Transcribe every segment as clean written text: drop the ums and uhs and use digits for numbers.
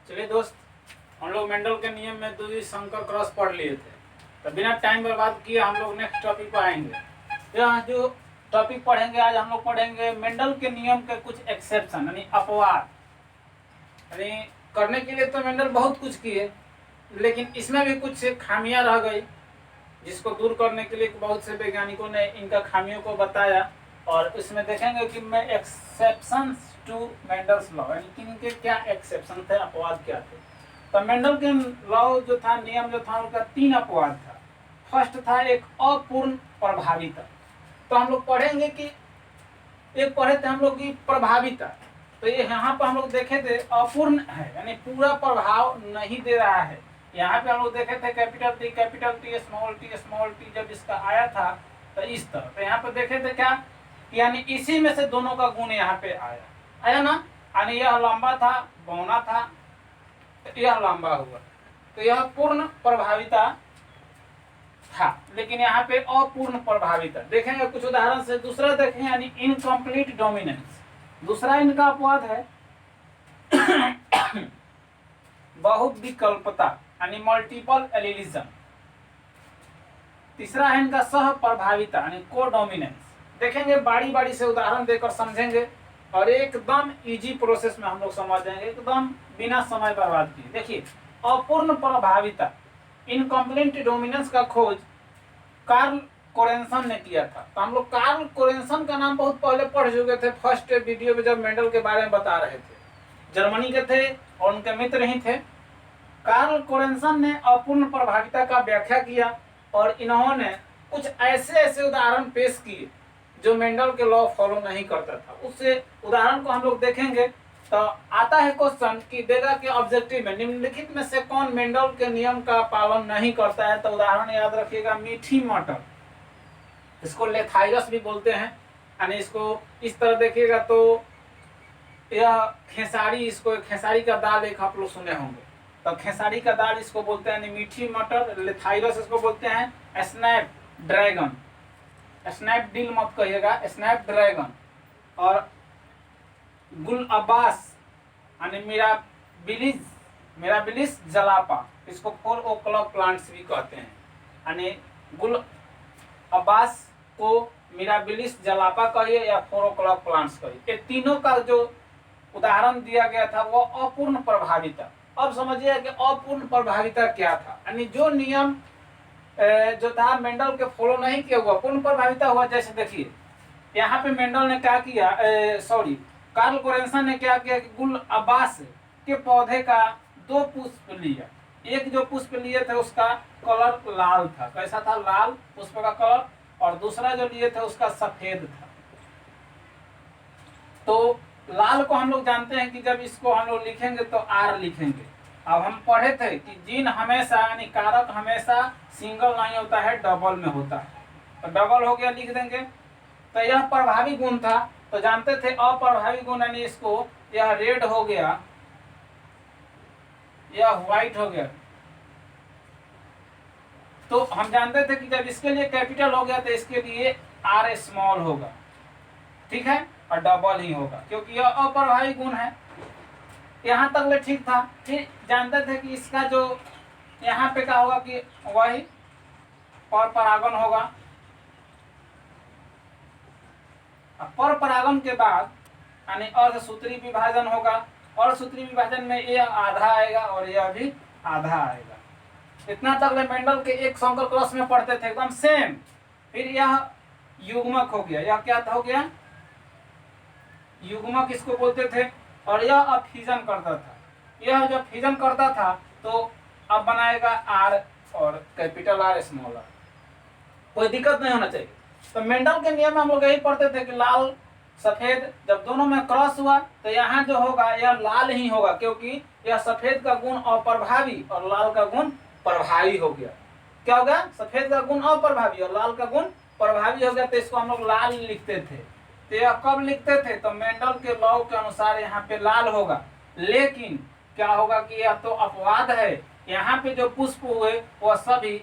चलिए दोस्त, हम लोग मेंडल के नियम में द्वितीय संकर क्रॉस पढ़ लिए थे, तो बिना टाइम बर्बाद किए हम लोग नेक्स्ट टॉपिक पर आएंगे। यहाँ जो टॉपिक पढ़ेंगे आज हम लोग पढ़ेंगे मेंडल के नियम के कुछ एक्सेप्शन यानी अपवाद। यानी करने के लिए तो मेंडल बहुत कुछ किए, लेकिन इसमें भी कुछ खामियां रह गई, जिसको दूर करने के लिए बहुत से वैज्ञानिकों ने इनका खामियों को बताया। और इसमें देखेंगे कि मैं एक्सेप्शंस टू मेंडल्स लॉ यानी कि इनके क्या एक्सेप्शन थे, अपवाद क्या थे। तो मेंडल के लॉ जो था, नियम जो था, उनका 3 अपवाद था। फर्स्ट था एक अपूर्ण प्रभाविता। तो हम लोग पढ़ेंगे कि एक पढ़े थे हम लोग की प्रभाविता, तो ये यहाँ पर हम लोग देखे थे अपूर्ण है यानी पूरा प्रभाव नहीं दे रहा है। यहाँ पे हम लोग देखे थे कैपिटल टी स्मॉल टी जब इसका आया था तो इस तरह, तो यहाँ पे देखे थे क्या, यानी इसी में से दोनों का गुण यहाँ पे आया ना। यानी यह लंबा था, बौना था, तो यह लंबा हुआ, तो यह पूर्ण प्रभाविता था। लेकिन यहाँ पे अपूर्ण प्रभाविता देखेंगे कुछ उदाहरण से। दूसरा देखेंगे यानी इनकम्प्लीट डोमिनेंस। दूसरा इनका अपवाद है बहुविकल्पता यानी मल्टीपल एलिलिज्म। तीसरा है इनका सह प्रभाविता यानी कोडोमिनेंस। देखेंगे बारी बारी से उदाहरण देकर समझेंगे और एकदम इजी प्रोसेस में हम लोग समझ जाएंगे, एकदम बिना समय बर्बाद किए। देखिए, अपूर्ण प्रभाविता इनकम्प्लीट डोमिनेंस का खोज कार्ल कोरेंसन ने किया था। तो हम लोग कार्ल कोरेंसन का नाम बहुत पहले पढ़ चुके थे, फर्स्ट वीडियो में जब मेंडल के बारे में बता रहे थे। जर्मनी के थे और उनके मित्र ही थे। कार्ल कोरेंसन ने अपूर्ण प्रभाविता का व्याख्या किया और इन्होंने कुछ ऐसे उदाहरण पेश किए जो मेंडल के लॉ फॉलो नहीं करता था। उससे उदाहरण को हम लोग देखेंगे तो आता है क्वेश्चन कि देगा कि ऑब्जेक्टिव में निम्नलिखित में से कौन मेंडल के नियम का पालन नहीं करता है। तो उदाहरण याद रखिएगा, मीठी मटर, इसको लेथाइरस भी बोलते हैं, यानी इसको इस तरह देखिएगा तो यह खेसारी, इसको खेसारी का दाल एक आप लोग सुने होंगे, तो खेसारी का दाल इसको बोलते हैं मीठी मटर। लेथाइरस इसको बोलते हैं स्नैप ड्रैगन, स्नैप डील मत कहिएगा, स्नैप ड्रैगन। और गुल अब्बास यानी मिराबिलिस जलापा, इसको 4 o'clock प्लांट्स भी कहते हैं। यानी गुल अब्बास को मिराबिलिस जलापा कहिए या 4 o'clock प्लांट्स कहिए। ये तीनों का जो उदाहरण दिया गया था वो अपूर्ण प्रभाविता। अब समझिए कि अपूर्ण प्रभाविता क्या था, यानी जो नियम जो था मेंडल के फॉलो नहीं किया हुआ, पूर्ण प्रभाविता हुआ। जैसे देखिए यहाँ पे मेंडल ने क्या किया, कार्ल कोरेंसन ने क्या किया कि गुल अब्बास के पौधे का 2 पुष्प लिया। एक जो पुष्प लिए थे उसका कलर लाल था, कैसा था, लाल पुष्प का कलर, और दूसरा जो लिए थे उसका सफेद था। तो लाल को हम लोग जानते हैं कि जब इसको हम लोग लिखेंगे तो आर लिखेंगे। अब हम पढ़े थे कि जीन हमेशा यानी कारक हमेशा सिंगल नहीं होता है, डबल में होता है। तो डबल हो गया, लिख देंगे। तो यह प्रभावी गुण था, तो जानते थे अप्रभावी गुण यानी इसको, यह रेड हो गया, यह व्हाइट हो गया। तो हम जानते थे कि जब इसके लिए कैपिटल हो गया तो इसके लिए आर स्मॉल होगा, ठीक है, और डबल ही होगा क्योंकि यह अप्रभावी गुण है। यहाँ तक ले ठीक था। फिर जानते थे कि इसका जो यहाँ पे क्या होगा कि वही पर परागन होगा। पर परागन के बाद यानी अर्धसूत्री विभाजन होगा। अर्धसूत्री विभाजन में यह आधा आएगा और यह भी आधा आएगा। इतना तक ले मेंडल के एक संकर क्रॉस में पढ़ते थे, एकदम सेम। फिर यह युग्मक हो गया, यह क्या हो गया, युग्मक इसको बोलते थे। और यह अब फिजन करता था, यह जब फिजन करता था तो अब बनाएगा आर और कैपिटल आर स्मॉल आर, कोई दिक्कत नहीं होना चाहिए। तो मेंडल के नियम में हम लोग यही पढ़ते थे कि लाल सफेद जब दोनों में क्रॉस हुआ तो यहाँ जो होगा यह लाल ही होगा, क्योंकि यह सफेद का गुण अप्रभावी और लाल का गुण प्रभावी हो गया। क्या हो गया, सफेद का गुण अप्रभावी और लाल का गुण प्रभावी हो गया, तो इसको हम लोग लाल लिखते थे। तो यह कब लिखते थे, तो मेंडल के लॉ के अनुसार यहाँ पे लाल होगा। लेकिन क्या होगा कि यह तो अपवाद है, यहाँ पे जो पुष्प हुए वह सभी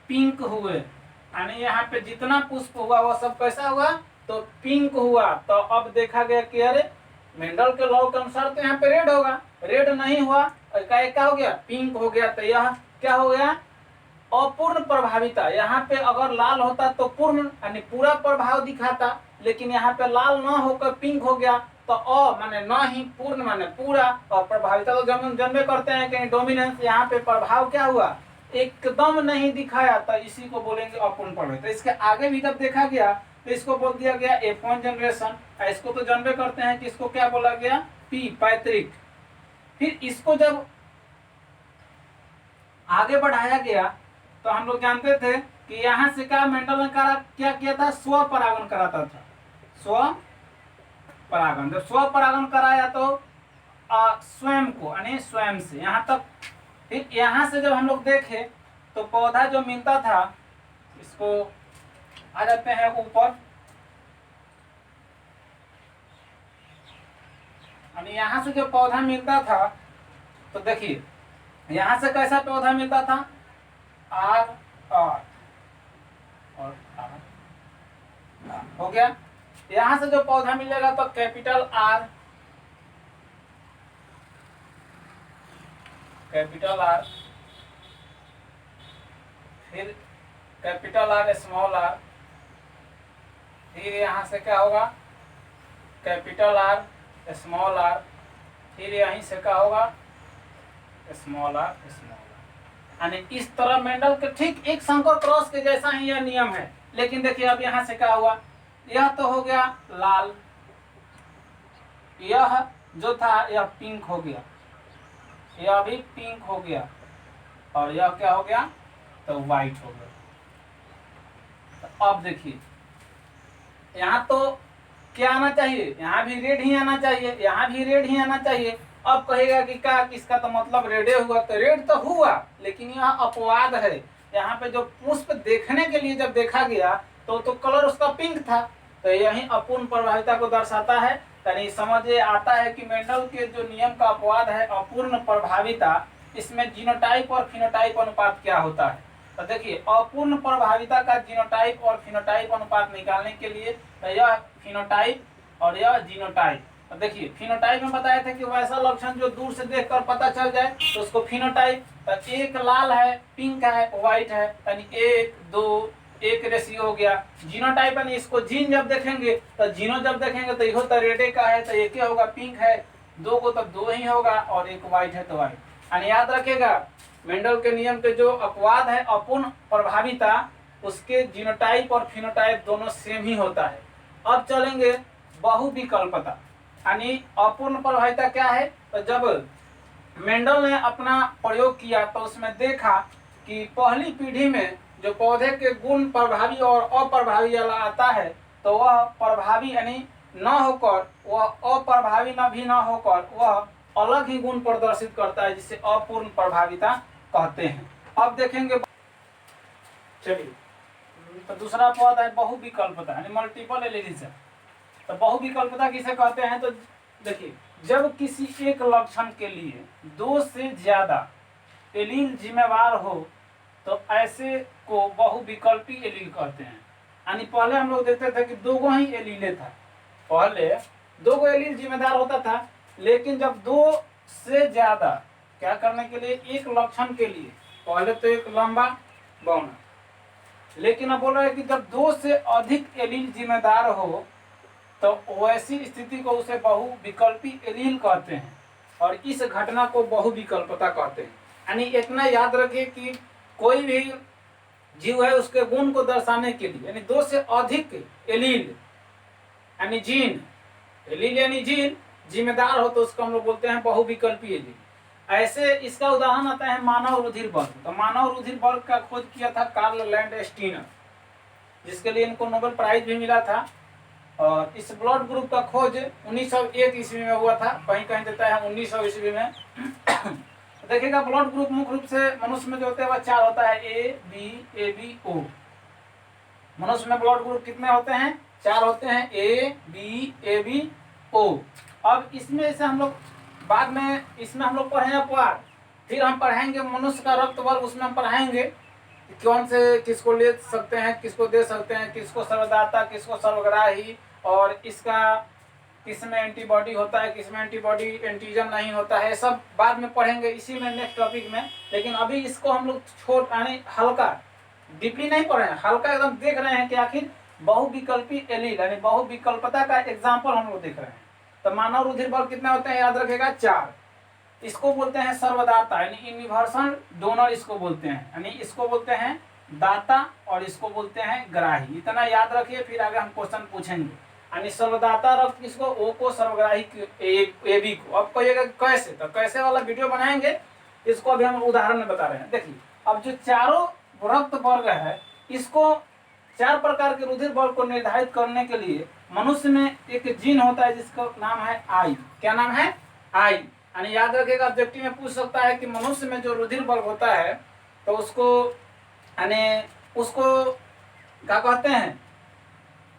पिंक हुए, यानी यहाँ पे जितना पुष्प हुआ वह सब कैसा हुआ, तो पिंक हुआ। तो अब देखा गया कि अरे मेंडल के लॉ के अनुसार तो यहाँ पे रेड होगा, रेड नहीं हुआ, एक क्या हो गया, पिंक हो गया। तो यह क्या हो गया, अपूर्ण प्रभाविता। यहाँ पे अगर लाल होता तो पूर्ण यानी पूरा प्रभाव दिखाता, लेकिन यहाँ पे लाल ना होकर पिंक हो गया तो माने न ही पूर्ण माने पूरा, और प्रभाविता तो जन्मे करते हैं कि डोमिनेंस। यहाँ पे प्रभाव क्या हुआ, एकदम नहीं दिखाया, तो इसी को बोलेंगे अपूर्ण प्रभाविता। इसके आगे भी जब देखा गया तो इसको बोल दिया गया F1 जनरेशन। इसको तो जानते करते हैं कि इसको क्या बोला गया, P पैतृक। फिर इसको जब आगे बढ़ाया गया तो हम लोग जानते थे कि यहाँ से क्या मेंडल ने क्या किया था, स्व परागण कराता था। स्व परागण, जब स्व परागण कराया तो स्वयं को यानी स्वयं से यहाँ तक। फिर यहाँ से जब हम लोग देखे तो पौधा जो मिलता था, इसको आ जाते हैं ऊपर, यानी यहाँ से जो पौधा मिलता था तो देखिए यहाँ से कैसा पौधा मिलता था, आर और आर हो गया। यहाँ से जो पौधा मिलेगा तो कैपिटल आर, कैपिटल आर, फिर कैपिटल आर स्मॉल आर, फिर यहाँ से क्या होगा, कैपिटल आर स्मॉल आर, फिर यहीं से क्या होगा, स्मॉल आर स्मॉल आर। यानी इस तरह मेंडल के ठीक एक शंकर क्रॉस के जैसा ही यह नियम है। लेकिन देखिए अब यहाँ से क्या हुआ, यह तो हो गया लाल, यह जो था यह पिंक हो गया, यह भी पिंक हो गया, और यह क्या हो गया, तो व्हाइट हो गया। तो अब देखिए यहाँ तो क्या आना चाहिए, यहाँ भी रेड ही आना चाहिए, यहाँ भी रेड ही आना चाहिए। अब कहेगा कि क्या, इसका तो मतलब रेडे हुआ, तो रेड तो हुआ, लेकिन यह अपवाद है। यहाँ पे जो पुष्प देखने के लिए जब देखा गया तो कलर उसका पिंक था, तो यही अपूर्ण प्रभाविता को दर्शाता है। यानी समझ आता है कि मेंडल के जो नियम का अपवाद है अपूर्ण प्रभाविता, इसमें जीनोटाइप और फिनोटाइप अनुपात क्या होता है। तो देखिए अपूर्ण प्रभाविता का जीनोटाइप और फिनोटाइप अनुपात निकालने के लिए तो यह फिनोटाइप और यह जीनोटाइप। तो देखिए फिनोटाइप में बताया था कि वैसा लक्षण जो दूर से देखकर पता चल जाए तो उसको फिनोटाइप। तो एक लाल है, पिंक है, व्हाइट है, यानी 1 2 1 रेशियो हो गया। जीनोटाइप यानी इसको जीन जब देखेंगे तो जीनो जब देखेंगे तो यह तो रेडे का है तो एक ही होगा, पिंक है 2 को तब 2 ही होगा, और एक व्हाइट है तो व्हाइट। यानी याद रखिएगा मेंडल के नियम के जो अपवाद है अपूर्ण प्रभाविता, उसके जीनोटाइप और फिनोटाइप दोनों सेम ही होता है। अब चलेंगे बहुविकल्पता, यानी अपूर्ण प्रभाविता क्या है। तो जब मेंडल ने अपना प्रयोग किया तो उसमें देखा कि पहली पीढ़ी में जो पौधे के गुण प्रभावी और अप्रभावी वाला आता है तो वह प्रभावी यानी न होकर वह अप्रभावी न भी न होकर वह अलग ही गुण प्रदर्शित करता है, जिसे अपूर्ण प्रभाविता कहते हैं। अब देखेंगे, चलिए तो दूसरा पद है बहुविकल्पता यानी मल्टीपल एलिलिज्म। तो बहुविकल्पता किसे कहते हैं, तो देखिए जब किसी एक लक्षण के लिए 2 से ज्यादा एलील जिम्मेवार हो तो ऐसे को बहुविकल्पी एलील कहते हैं। यानी पहले हम लोग देखते थे कि 2 ही एलीले था, पहले 2 एलील जिम्मेदार होता था, लेकिन जब 2 से ज्यादा क्या करने के लिए, एक लक्षण के लिए, पहले तो एक लंबा बौना, लेकिन अब बोल रहा है कि जब 2 से अधिक एलील जिम्मेदार हो तो वैसी स्थिति को उसे बहुविकल्पी एलील कहते हैं, और इस घटना को बहुविकल्पता कहते हैं। यानी इतना याद रखिए कि कोई भी जीव है उसके गुण को दर्शाने के लिए यानी 2 से अधिक एलील यानी जीन, एलील यानी जीन जिम्मेदार हो तो उसको हम लोग बोलते हैं बहुविकल्पी एलील। ऐसे इसका उदाहरण आता है मानव रुधिर वर्ग। तो मानव रुधिर वर्ग का खोज किया था कार्ल लैंडस्टीनर, जिसके लिए इनको नोबेल प्राइज भी मिला था। और इस ब्लड ग्रुप का खोज 1901 ईस्वी में हुआ था, कहीं कहीं देता है 1900 ईस्वी में। देखिएगा ब्लड ग्रुप मुख्य रूप से मनुष्य में जो होते हैं वह 4 होता है, AB O। मनुष्य में ब्लड ग्रुप कितने होते हैं, 4 होते हैं, AB O। अब इसमें से हम लोग बाद में इसमें हम लोग पढ़े अपवाद, फिर हम पढ़ेंगे मनुष्य का रक्त वर्ग, उसमें हम पढ़ाएंगे कौन से किसको ले सकते हैं, किसको दे सकते हैं, किसको सर्वदाता, किसको सर्वग्राही, और इसका किस में एंटीबॉडी होता है, किस में एंटीबॉडी एंटीजन नहीं होता है, सब बाद में पढ़ेंगे इसी में नेक्स्ट टॉपिक में। लेकिन अभी इसको हम लोग यानी हल्का डीपली नहीं पढ़ रहे हैं, हल्का एकदम देख रहे हैं कि आखिर बहुविकल्पी एलील यानी बहुविकल्पता का एग्जाम्पल हम लोग देख रहे हैं। तो मानव रुधिर बल कितने होते हैं, याद रखेगा 4। इसको बोलते हैं सर्वदाता यानी यूनिवर्सल डोनर इसको बोलते हैं, यानी इसको बोलते हैं दाता और इसको बोलते हैं ग्राही। इतना याद रखिए, फिर आगे हम क्वेश्चन पूछेंगे। यानी सर्वदाता रक्त किसको, ओ को, सर्वग्राही ए बी को। अब कहिएगा कैसे, तो कैसे वाला वीडियो बनाएंगे, इसको अभी हम उदाहरण में बता रहे हैं। देखिए अब जो चारों रक्त वर्ग है, इसको 4 प्रकार के रुधिर बल को निर्धारित करने के लिए मनुष्य में एक जीन होता है जिसका नाम है आई। क्या नाम है, आई। यानी याद रखिएगा, ऑब्जेक्टिव में पूछ सकता है कि मनुष्य में जो रुधिर बल होता है तो उसको यानी उसको क्या कहते हैं,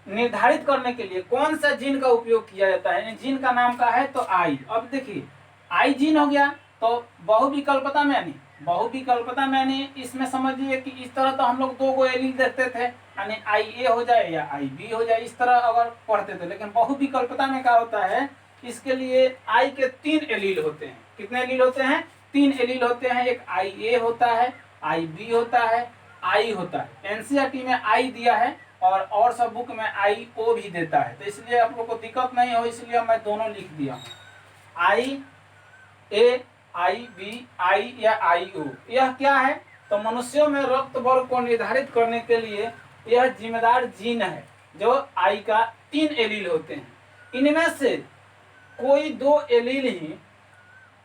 निर्धारित करने के लिए कौन सा जीन का उपयोग किया जाता है, यानी जीन का नाम का है तो आई। अब देखिए आई जीन हो गया तो बहुविकल्पता में यानी इसमें समझिए कि इस तरह तो हम लोग 2 गो एलील देखते थे, यानी आई ए हो जाए या आई बी हो जाए, इस तरह अगर पढ़ते थे। लेकिन बहुविकल्पता में क्या होता है, इसके लिए आई के 3 एलील होते हैं। कितने एलील होते हैं, 3 एलील होते हैं। एक आई ए होता है, आई बी होता है, आई होता है। एनसीईआरटी में आई दिया है और सब बुक में आई ओ भी देता है, तो इसलिए आप लोग को दिक्कत नहीं हो, इसलिए मैं दोनों लिख दिया हूँ, आई ए, आई बी, आई या आई ओ। यह क्या है, तो मनुष्यों में रक्त वर्ग को निर्धारित करने के लिए यह जिम्मेदार जीन है, जो आई का 3 एलील होते हैं। इनमें से कोई 2 एलील ही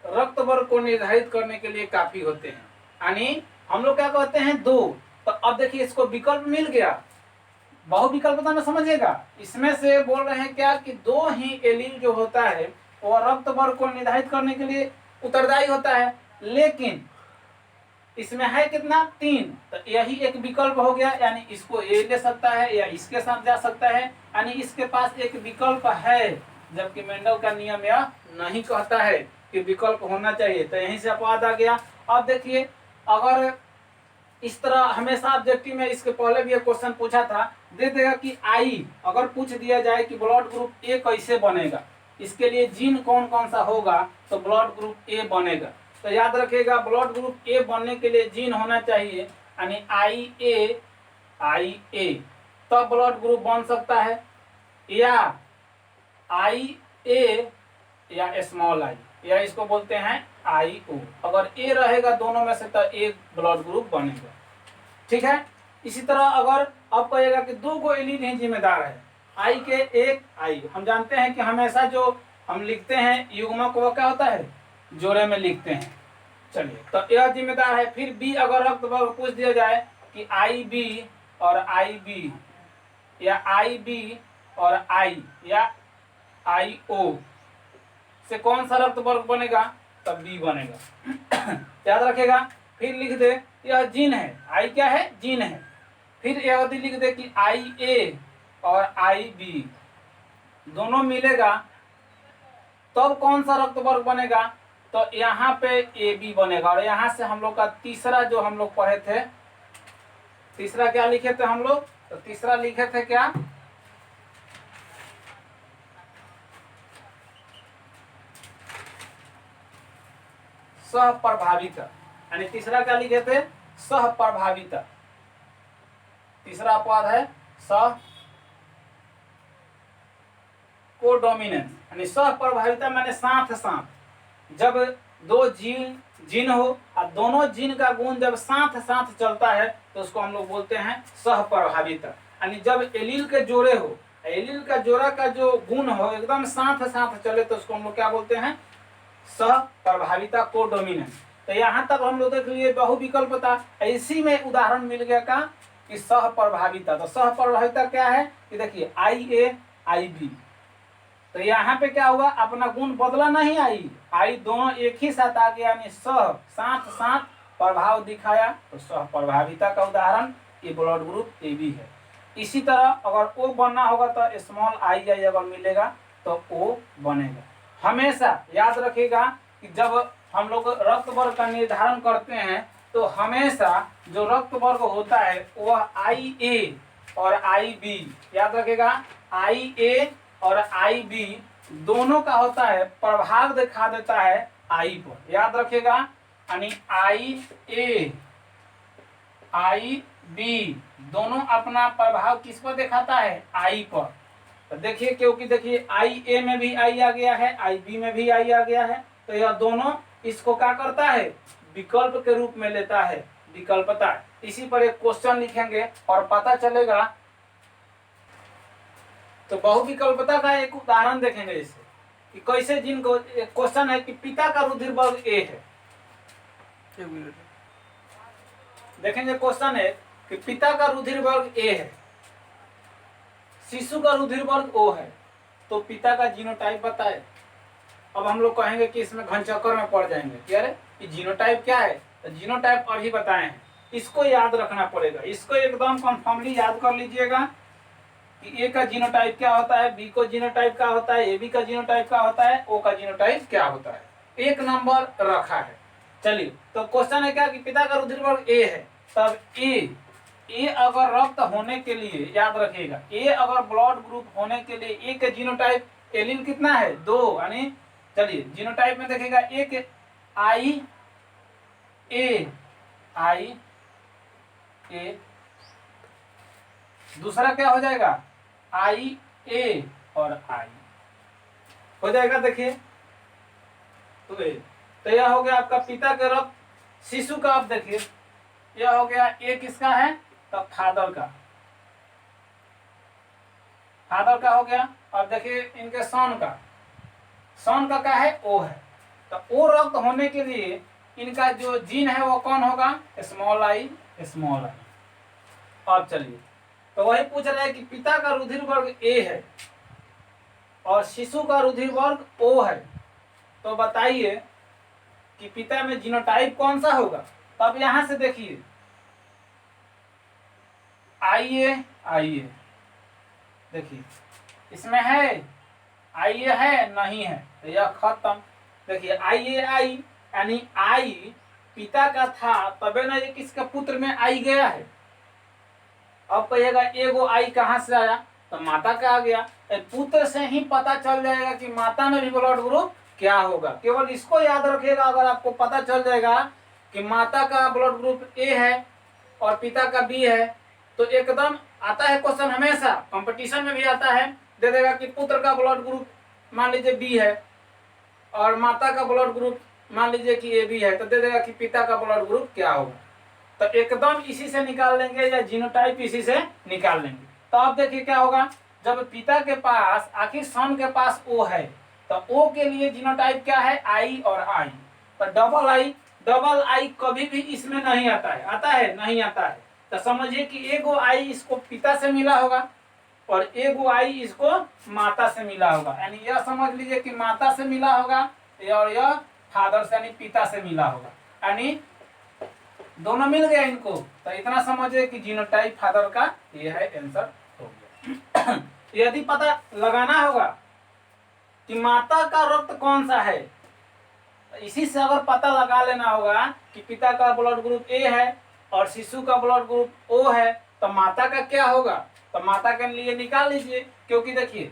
रक्त वर्ग को निर्धारित करने के लिए काफी होते हैं, यानी हम लोग क्या कहते हैं 2। तो अब देखिए इसको विकल्प मिल गया, बहुविकल्पता में समझिएगा। इसमें से बोल रहे हैं क्या कि 2 ही एलील जो होता है वो रक्त वर्ग को निर्धारित करने के लिए उत्तरदायी होता है, लेकिन इसमें है कितना, 3। तो यही एक विकल्प हो गया, यानी इसको ए ले सकता है या इसके साथ जा सकता है, यानी इसके पास एक विकल्प है, जबकि मेंडल का नियम यह नहीं कहता है कि विकल्प होना चाहिए। तो यहीं से अपवाद आ गया। अब देखिए अगर इस तरह हमेशा ऑब्जेक्टिव में इसके पहले भी एक क्वेश्चन पूछा था, दे देगा कि आई अगर पूछ दिया जाए कि ब्लड ग्रुप ए कैसे बनेगा, इसके लिए जीन कौन कौन सा होगा, तो ब्लड ग्रुप ए बनेगा। तो याद रखिएगा ब्लड ग्रुप ए बनने के लिए जीन होना चाहिए, यानी आई ए, तब ब्लड ग्रुप बन सकता है, या आई ए या स्मॉल आई, या इसको बोलते हैं आई ओ। अगर ए रहेगा दोनों में से तो एक ब्लड ग्रुप बनेगा, ठीक है। इसी तरह अगर अब कहेगा कि 2 गो एलील ही जिम्मेदार है, आई के एक आई, हम जानते हैं कि हमेशा जो हम लिखते हैं युग्मक वो क्या होता है, जोड़े में लिखते हैं। चलिए तो यह जिम्मेदार है। फिर बी अगर रक्त वर्ग पूछ दिया जाए कि आई बी और आई बी, या आई बी और आई, या आई ओ से कौन सा रक्त वर्ग बनेगा, तब बी बनेगा। याद रखेगा। फिर लिख दे यह जीन है, आई क्या है, जीन है। फिर यदि लिख दे कि आई ए और आई बी दोनों मिलेगा तब कौन सा रक्त वर्ग बनेगा, तो यहाँ पे ए बी बनेगा। और यहाँ से हम लोग का तीसरा जो हम लोग पढ़े थे, तीसरा क्या लिखे थे हम लोग, तो तीसरा लिखे थे क्या, सहप्रभाविता, यानी तीसरा क्या लिखे थे, सहप्रभाविता। तीसरा अपवाद है सह कोडोमिनेंस, यानी सहप्रभाविता माने साथ साथ, जब 2 जीन हो और दोनों जीन का गुण जब साथ साथ चलता है तो उसको हम लोग बोलते हैं सहप्रभाविता। यानी जब एलील के जोड़े हो, एलील का जोड़ा का जो गुण हो एकदम साथ साथ चले तो उसको हम लोग क्या बोलते हैं, सहप्रभाविता कोडोमिनेंस। तो यहाँ तक हम लोग देख लिए बहुविकल्पता। इसी में उदाहरण मिल गया का कि सहप्रभाविता। तो सहप्रभाविता क्या है कि देखिए आई ए आई बी, तो यहाँ पे क्या हुआ, अपना गुण बदला नहीं, आई दोनों एक ही साथ आ गया, यानी सह साथ साथ प्रभाव दिखाया, तो सहप्रभाविता का उदाहरण ये ब्लड ग्रुप ए बी है। इसी तरह अगर ओ बनना होगा तो स्मॉल आई अगर मिलेगा तो ओ बनेगा। हमेशा याद रखिएगा कि जब हम लोग रक्त वर्ग का निर्धारण करते हैं तो हमेशा जो रक्त वर्ग होता है वह आई ए और आई बी, याद रखिएगा आई ए और आई बी दोनों का होता है प्रभाव दिखा देता है आई पर, याद रखिएगा। यानी आई ए आई बी दोनों अपना प्रभाव किस पर दिखाता है, आई पर। तो देखिए, क्योंकि देखिए आई ए में भी आई आ गया है, आई बी में भी आई आ गया है, तो यह दोनों इसको क्या करता है, विकल्प के रूप में लेता है, विकल्पता। इसी पर एक क्वेश्चन लिखेंगे और पता चलेगा। तो बहुविकल्पता का एक उदाहरण देखेंगे इससे कि कैसे, जिनको क्वेश्चन है कि पिता का रुधिर वर्ग ए है। देखेंगे क्वेश्चन है कि पिता का रुधिर वर्ग ए है, शिशु का रुधिर वर्ग ओ है, तो पिता का जीनोटाइप बताए। अब हम लोग कहेंगे कि इसमें घनचक्कर में पड़ जाएंगे कि अरे ये जीनोटाइप क्या है, तो जीनोटाइप अभी बताए हैं, इसको याद रखना पड़ेगा। इसको एकदम कंफर्मली याद कर लीजिएगा कि ए का जीनोटाइप क्या होता है, बी को जीनोटाइप क्या होता है, ए बी का जीनोटाइप क्या होता है, ओ का जीनोटाइप क्या होता है। एक नंबर रखा है। चलिए, तो क्वेश्चन है क्या कि पिता का रुधिर वर्ग ए है, तब ए अगर रक्त होने के लिए, याद रखिएगा, ए अगर ब्लड ग्रुप होने के लिए ए के जीनोटाइप एलील कितना है, 2। यानी चलिए जीनोटाइप में देखिएगा एक आई ए, दूसरा क्या हो जाएगा, आई ए और आई हो जाएगा। देखिए तो यह हो गया आपका पिता के रक्त। शिशु का आप देखिए, यह हो गया ए किसका है, तब फादर का, फादर का हो गया। अब देखिए इनके सन का क्या है, ओ है, तो ओ रक्त होने के लिए इनका जो जीन है वो कौन होगा, स्मॉल आई। अब चलिए, तो वही पूछ रहा है कि पिता का रुधिर वर्ग ए है और शिशु का रुधिर वर्ग ओ है, तो बताइए कि पिता में जीनोटाइप कौन सा होगा। तब यहां से देखिए आइए देखिए इसमें है, आइए है नहीं है, तो यह खत्म। देखिए आइए आई, यानी आई पिता का था, तबे ना ये किसका पुत्र में आई गया है। अब कहिएगा एगो आई कहां से आया, तो माता का आ गया। पुत्र से ही पता चल जाएगा कि माता में भी ब्लड ग्रुप क्या होगा। केवल इसको याद रखिएगा, अगर आपको पता चल जाएगा कि माता का ब्लड ग्रुप ए है और पिता का बी है, तो एकदम आता है क्वेश्चन, हमेशा कंपटीशन में भी आता है, दे देगा कि पुत्र का ब्लड ग्रुप मान लीजिए बी है और माता का ब्लड ग्रुप मान लीजिए कि ए बी है, तो दे देगा कि पिता का ब्लड ग्रुप क्या होगा। तो एकदम इसी से निकाल लेंगे, या जीनोटाइप इसी से निकाल लेंगे। तो अब देखिए क्या होगा, जब पिता के पास आखिर सन के पास ओ है, तो ओ के लिए जीनोटाइप क्या है, आई और आई। तो डबल आई कभी भी इसमें नहीं आता है, नहीं आता है। तो समझिए कि एगो आई इसको पिता से मिला होगा और एगो आई इसको माता से मिला होगा। यानी यह समझ लीजिए कि माता से मिला होगा और यह फादर से यानी पिता से मिला होगा, यानी दोनों मिल गया इनको। तो इतना समझिए कि जीनोटाइप फादर का यह है, आंसर हो गया। यदि पता लगाना होगा कि माता का रक्त कौन सा है, तो इसी से अगर पता लगा लेना होगा कि पिता का ब्लड ग्रुप ए है और शिशु का ब्लड ग्रुप ओ है, तो माता का क्या होगा। तो माता के लिए निकाल लीजिए, क्योंकि देखिए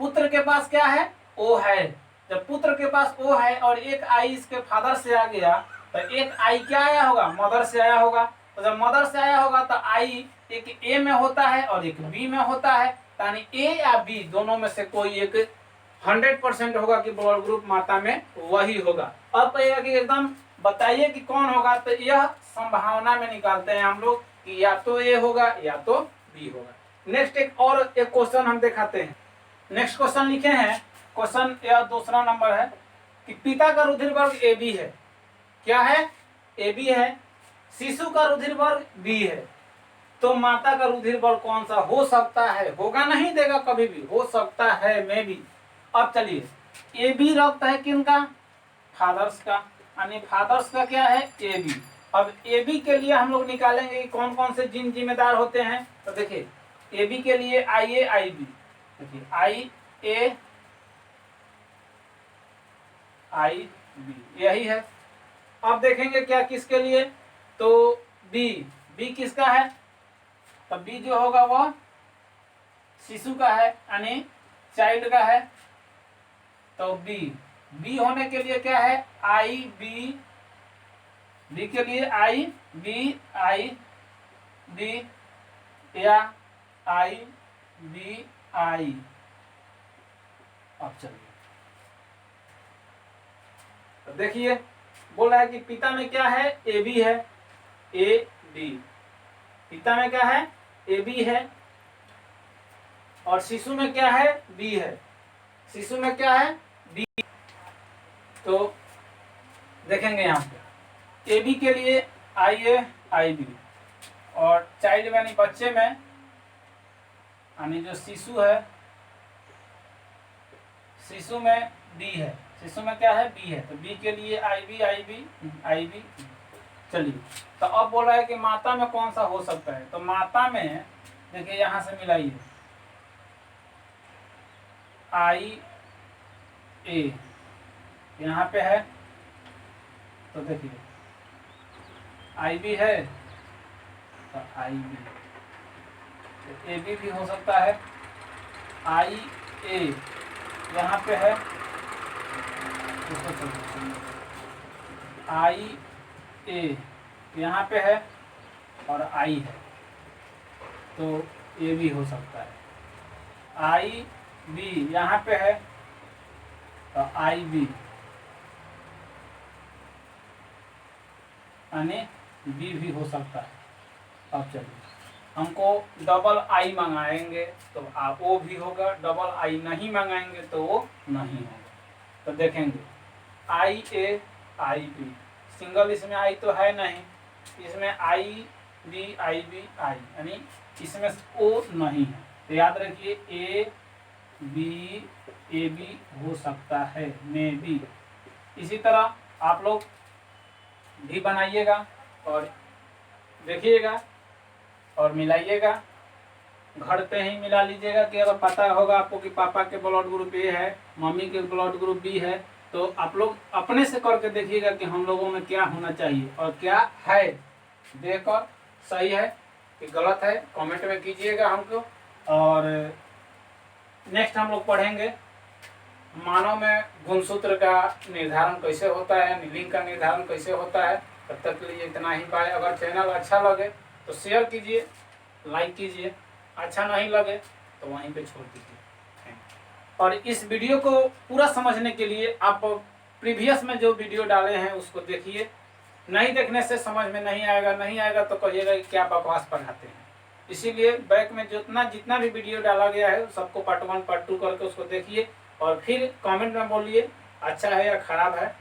पुत्र के पास क्या है, ओ है। जब पुत्र के पास ओ है और एक आई इसके फादर से आ गया, तो एक आई क्या आया होगा, मदर से आया होगा। तो जब मदर से आया होगा तो आई एक ए में होता है और एक बी में होता है, यानी ए या बी दोनों में से कोई एक 100% होगा कि ब्लड ग्रुप माता में वही होगा। अब कहिएगा कि एकदम बताइए कि कौन होगा, तो यह संभावना में निकालते हैं हम लोग कि या तो ए होगा या तो बी होगा। नेक्स्ट एक क्वेश्चन हम दिखाते हैं। नेक्स्ट क्वेश्चन लिखे हैं, क्वेश्चन यह दूसरा नंबर है कि पिता का रुधिर वर्ग ए बी है, क्या है, ए बी है, शिशु का रुधिर वर्ग बी है, तो माता का रुधिर वर्ग कौन सा हो सकता है, होगा नहीं देगा कभी भी, हो सकता है मे भी। अब चलिए ए बी रक्त है किनका, फादर्स का, यानी फादर्स का क्या है, ए बी। अब ए बी के लिए हम लोग निकालेंगे कि कौन कौन से जीन जिम्मेदार होते हैं। तो देखिए ए बी के लिए आई ए आई बी, देखिए आई ए आई बी यही है। अब देखेंगे क्या किसके लिए, तो बी किसका है, तो बी जो होगा वह शिशु का है, यानी चाइल्ड का है। तो बी, बी होने के लिए क्या है आई बी, बी के लिए आई बी या आई बी आई। अब चलिए तो देखिए बोल रहा है कि पिता में क्या है ए बी है, ए बी, पिता में क्या है ए बी है, और शिशु में क्या है बी है, शिशु में क्या है बी। तो देखेंगे यहाँ पे ए बी के लिए आई ए आई बी, और चाइल्ड यानी बच्चे में यानी जो शिशु है, शिशु में बी है, शिशु में क्या है बी है, तो बी के लिए I B I B I B. चलिए तो अब बोला है कि माता में कौन सा हो सकता है, तो माता में देखिए यहां से मिलाइए आई ए यहाँ पे है, तो देखिए आई बी है तो आई बी, तो ए बी भी हो सकता है, आई ए यहाँ पे है, आई ए यहाँ पे है और आई है, तो ए भी हो सकता है, आई बी यहाँ पे है तो आई बी यानी बी भी हो सकता है। अब चलिए हमको डबल आई मंगाएंगे तो आप वो भी होगा, डबल आई नहीं मंगाएंगे तो वो नहीं होगा। तो देखेंगे आई ए आई बी, सिंगल इसमें आई तो है नहीं, इसमें आई बी आई यानी इसमें ओ नहीं है, तो याद रखिए ए बी हो सकता है, मे बी। इसी तरह आप लोग भी बनाइएगा और देखिएगा और मिलाइएगा, घर पे ही मिला लीजिएगा कि अगर पता होगा आपको कि पापा के ब्लड ग्रुप ए है, मम्मी के ब्लड ग्रुप बी है, तो आप लोग अपने से करके देखिएगा कि हम लोगों में क्या होना चाहिए और क्या है, देखकर सही है कि गलत है कमेंट में कीजिएगा हमको। और नेक्स्ट हम लोग पढ़ेंगे मानव में गुणसूत्र का निर्धारण कैसे होता है, लिंग का निर्धारण कैसे होता है। तब तक के लिए इतना ही पाए। अगर चैनल अच्छा लगे तो शेयर कीजिए, लाइक कीजिए, अच्छा नहीं लगे तो वहीं पे छोड़ दीजिए। और इस वीडियो को पूरा समझने के लिए आप प्रीवियस में जो वीडियो डाले हैं उसको देखिए, नहीं देखने से समझ में नहीं आएगा तो कहिएगा कि क्या बकवास पढ़ाते हैं। इसीलिए बैक में जितना भी वीडियो डाला गया है सबको पार्ट 1 पार्ट 2 करके उसको देखिए और फिर कमेंट में बोलिए अच्छा है या खराब है।